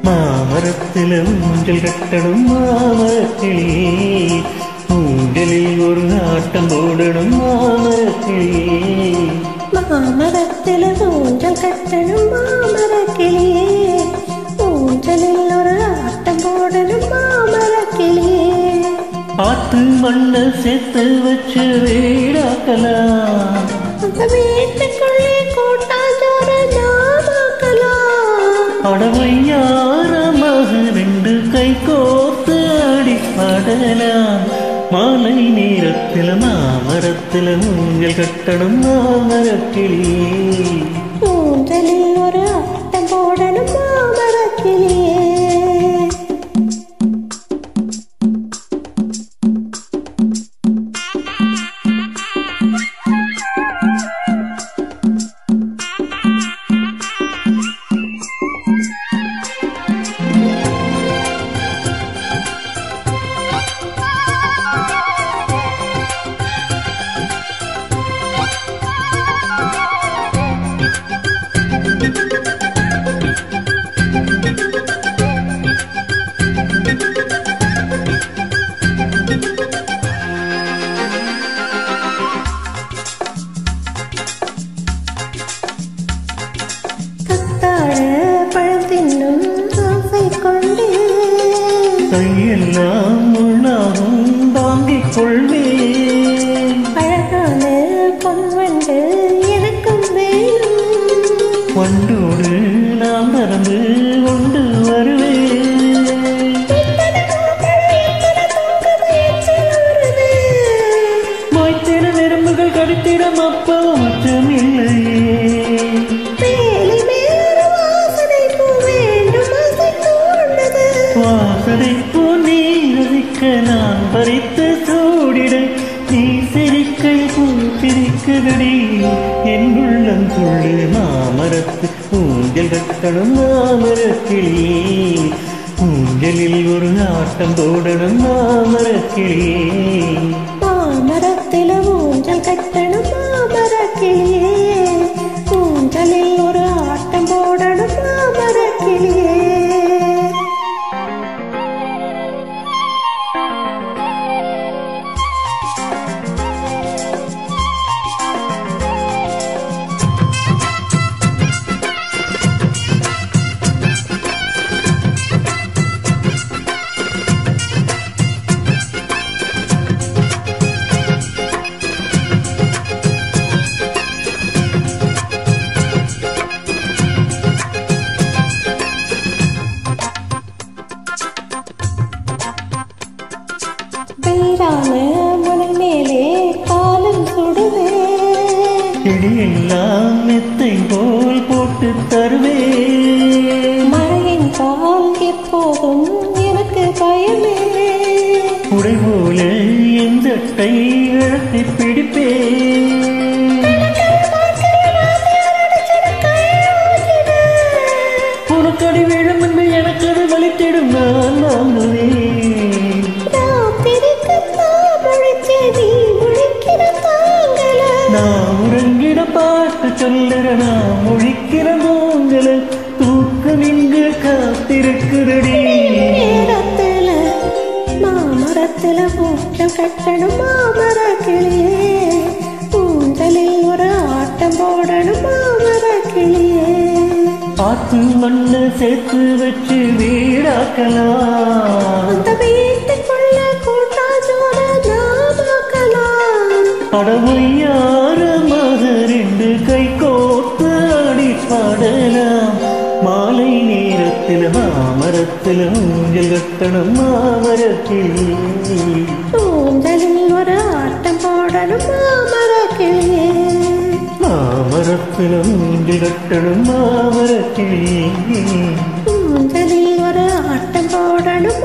மாமரத்தில் ஊஞ்சல் கட்டணும் மாமரத்தில் ஊஞ்சலில் ஒரு ஆட்டம் போடணும் மாமரத்தில் மாமரத்தில் ஊஞ்சல் கட்டணும் மாமரக்கிளியே ஊஞ்சலில் ஒரு ஆட்டம் போடணும் மாமரக்கிளியே ஆத்து மண்ணை சேர்த்து வச்சு வீடாக்கலாம் அந்த வீட்டுக்குள்ளே கூட்டாஞ்சோறு நாமாக்கலாம் அடவையாரமாக ரெண்டு கை கோர்த்து ஆடி பாடலாம் மாலை நேரத்தில் மாமரத்தில் ஊஞ்சல் கட்டணும் மாமரக்கிளியே ஊஞ்சலில் ஒரு ஆட்டம் போடணும் மாமரக்கிளியே கையெல்லாம் உண்ணாகும் தாங்கிக் கொள்வேன் அழகான பொன்வண்டு எனக்கும் வேணும் வண்டோடு நாம் பறந்து கொண்டு வருவேன் மொய்த்திட நெரும்புகள் கடித்திடம் அப்போ அச்சமில்லையே வாசனைப்பூ நீ ரசிக்க நான் பறித்து சூடிட நீ சிரிக்கை பூ சிரிக்குதடி என் உள்ளம் துள்ளு மாமரத்து ஊஞ்சல் கட்டணும் மாமரக்கிளியே ஊஞ்சலில் ஒரு ஆட்டம் போடணும் மாமரக்கிளியே மாமரத்தில் ஊஞ்சல் கட்டணும் மாமரக்கிளியே ஊஞ்சலில் ஒரு ஆட்டம் போடணும் மாமரக்கிளியே மேலே காலம் சுடுவே செடியெல்லாம் மெத்தை போல் போட்டு தருவே மழையின் பால் எப்போதும் எனக்கு பயமே உடை போல என் சட்டை இழத்தி பிடிப்பே உனக்கடி விழும் என்று எனக்கு அது வலித்திடும் நான் வாங்குவேன் நான் உறங்கிட பாட்டு சொல்லுற நான் முழிக்கிற மூங்கல தூக்கம் இங்கு காத்திருக்குதடி மாமரத்துல ஊட்டம் கட்டணும் மாமரக்கிளியே ஊஞ்சலில் ஒரு ஆட்டம் போடணும் மாமரக்கிளியே ஆத்து மண்ணு சேர்த்து வச்சு வீடாக்கலாம் அந்த வீட்டுக்குள்ள கூட்டாஞ்சோறு நாமாக்கலாம் அடவையாரமாக ரெண்டு கை கோர்த்து ஆடி பாடலாம் மாலை நேரத்தில் மாமரத்தில் ஊஞ்சல் கட்டணும் மாமரக்கிளியே ஊஞ்சலில் ஒரு ஆட்டம் போடணும் மாமரக்கிளியே மாமரத்தில் ஊஞ்சல் கட்டணும் மாமரக்கிளியே ஊஞ்சலில் ஒரு ஆட்டம் போடணும்